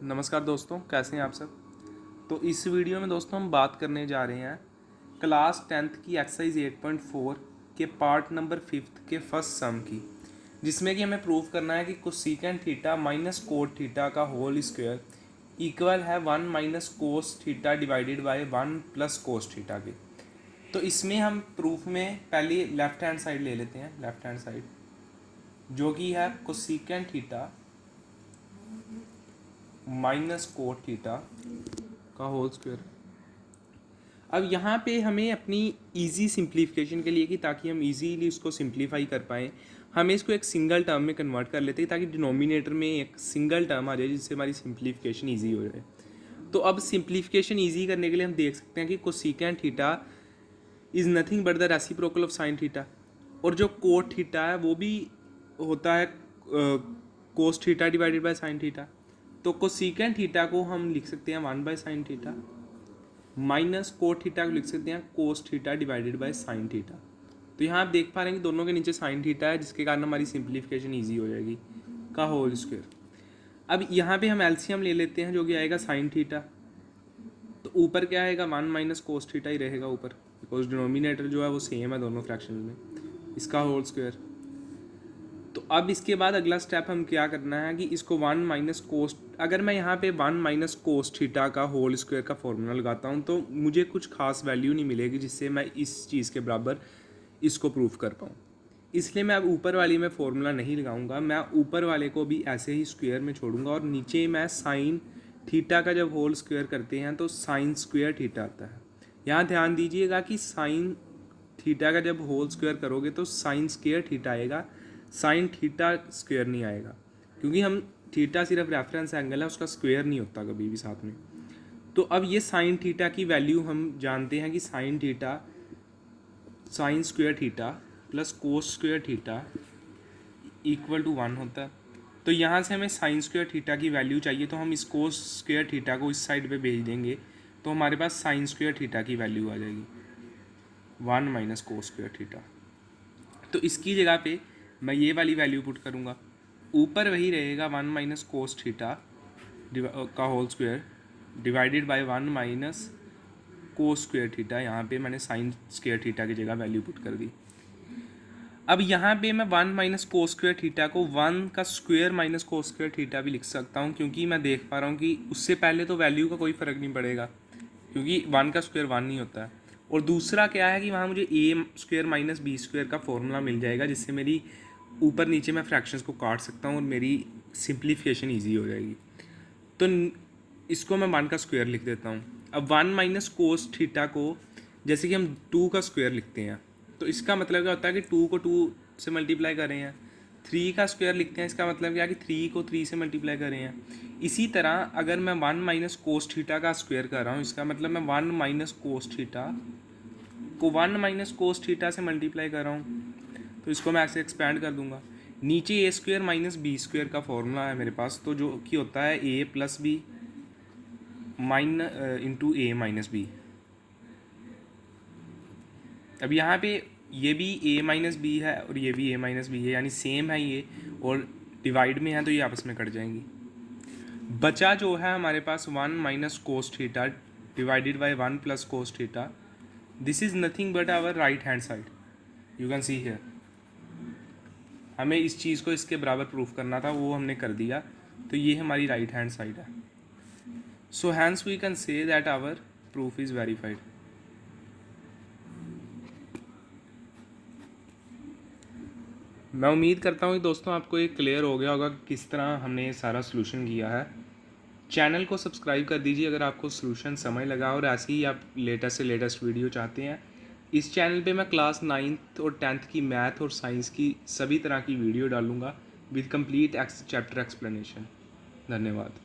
नमस्कार दोस्तों, कैसे हैं आप सब। तो इस वीडियो में दोस्तों हम बात करने जा रहे हैं क्लास 10th की एक्सरसाइज 8.4 के पार्ट नंबर 5 के फर्स्ट सम की, जिसमें कि हमें प्रूव करना है कि cosecant theta minus cot theta का होल स्क्वायर इक्वल है 1 minus cos theta divided by 1 plus cos theta के। तो इसमें हम प्रूफ में पहले लेफ्ट हैंड साइड ले लेते हैं, लेफ्ट हैंड साइड जो कि है cosecant theta minus cot theta का होल स्क्वायर। अब यहाँ पे हमें अपनी इजी सिंप्लीफिकेशन के लिए कि ताकि हम इजीली उसको सिंप्लीफाई कर पाएँ, हमें इसको एक सिंगल टर्म में कन्वर्ट कर लेते हैं ताकि डिनोमिनेटर में एक सिंगल टर्म आ जाए जिससे हमारी सिंप्लीफिकेशन इजी हो जाए। तो अब सिंप्लीफिकेशन इजी करने के लिए हम देख सकते हैं कि cosecant theta is nothing but the reciprocal of sine theta, और जो कोट थीटा है वो भी होता है कोस theta divided by sine theta. तो कोसेकेंट थीटा को हम लिख सकते हैं 1 by sine theta minus cot theta को लिख सकते हैं कोस theta divided by sine theta. तो यहाँ आप देख पा रहे हैं कि दोनों के नीचे साइन थीटा है, जिसके कारण हमारी सिंप्लीफिकेशन ईजी हो जाएगी का होल स्क्वायर। अब यहाँ पे हम एलसीएम ले लेते हैं जो कि आएगा साइन थीटा। तो ऊपर क्या आएगा 1 माइनस कोस थीटा ही रहेगा ऊपर, बिकॉज डिनोमिनेटर जो है वो सेम है दोनों फ्रैक्शन में, इसका होल स्क्वायर। तो अब इसके बाद अगला स्टेप हम क्या करना है कि इसको 1 माइनस कोस, अगर मैं यहाँ पे 1 माइनस कोस थीटा का होल स्क्वायर का फॉर्मूला लगाता हूँ तो मुझे कुछ खास वैल्यू नहीं मिलेगी जिससे मैं इस चीज़ के बराबर इसको प्रूफ कर पाऊँ। इसलिए मैं अब ऊपर वाली में फॉर्मूला नहीं लगाऊंगा, मैं ऊपर वाले को भी ऐसे ही स्क्वायर में छोड़ूंगा और नीचे मैं साइन थीटा का जब होल स्क्वायर करते हैं तो साइन स्क्वायर थीटा आता है। यहाँ ध्यान दीजिएगा कि साइन थीटा का जब होल स्क्वायर करोगे तो साइन स्क्वायर थीटा आएगा, साइन थीटा स्क्वायर नहीं आएगा, क्योंकि हम थीटा सिर्फ रेफरेंस एंगल है, उसका स्क्वायर नहीं होता कभी भी साथ में। तो अब ये साइन थीटा की वैल्यू हम जानते हैं कि sine theta sine square theta plus cos square theta equal to 1 होता है। तो यहाँ से हमें साइन स्क्वायर थीटा की वैल्यू चाहिए, तो हम इस कोस स्क्वायर थीटा को इस साइड पे भेज देंगे तो हमारे पास साइन स्क्वायर थीटा की वैल्यू आ जाएगी 1 माइनस कोस स्क्वायर थीटा। तो इसकी जगह पे मैं ये वाली वैल्यू पुट करूँगा, ऊपर वही रहेगा 1 माइनस कोस थीटा का whole square divided by 1 minus cos square theta. यहाँ पे मैंने साइन स्क्वायर थीटा की जगह वैल्यू पुट कर दी। अब यहाँ पे मैं 1 माइनस कोस स्क्वायर थीटा को 1 का square minus cos square theta भी लिख सकता हूँ, क्योंकि मैं देख पा रहा हूँ कि उससे पहले तो वैल्यू का कोई फ़र्क नहीं पड़ेगा, क्योंकि 1 का स्क्वायर 1 नहीं होता है। और दूसरा क्या है कि वहाँ मुझे ए स्क्वायर माइनस बी स्क्वायर का फॉर्मूला मिल जाएगा, जिससे मेरी ऊपर नीचे मैं फ्रैक्शंस को काट सकता हूँ और मेरी सिंप्लीफिकेशन ईजी हो जाएगी। तो इसको मैं 1 का स्क्वायर लिख देता हूँ। अब 1 माइनस कोस थीटा को जैसे कि हम 2 का स्क्वायर लिखते हैं, तो इसका मतलब क्या होता है कि 2 को 2 से मल्टीप्लाई कर रहे हैं। 3 का स्क्वायर लिखते हैं, इसका मतलब क्या है कि 3 को 3 से मल्टीप्लाई कर रहे हैं। इसी तरह अगर मैं 1 माइनस कोस थीटा का स्क्वायर कर रहा हूँ, इसका मतलब मैं 1 माइनस कोस थीटा को 1 माइनस कोस थीटा से मल्टीप्लाई कर रहा हूँ, तो इसको मैं ऐसे एक्सपैंड कर दूंगा। नीचे ए स्क्वायर माइनस बी स्क्वायर का फॉर्मूला है मेरे पास, तो जो कि होता है ए प्लस बी इंटू ए माइनस बी। अब यहाँ पे ये भी ए माइनस बी है और ये भी ए माइनस बी है, यानी सेम है ये, और डिवाइड में है तो ये आपस में कट जाएंगी। बचा जो है हमारे पास 1 minus cos theta divided by 1 plus cos theta. This is nothing but our right hand side, you can see here. हमें इस चीज़ को इसके बराबर प्रूफ करना था, वो हमने कर दिया, तो ये हमारी राइट हैंड साइड है। So hence we can say that our proof is verified. मैं उम्मीद करता हूँ कि दोस्तों आपको ये क्लियर हो गया होगा कि किस तरह हमने ये सारा सॉल्यूशन किया है। चैनल को सब्सक्राइब कर दीजिए अगर आपको सॉल्यूशन समझ लगा और ऐसे ही आप लेटेस्ट से लेटेस्ट वीडियो चाहते हैं। इस चैनल पे मैं क्लास 9th और 10th की मैथ और साइंस की सभी तरह की वीडियो डालूँगा विद कंप्लीट चैप्टर एक्सप्लेनेशन। धन्यवाद।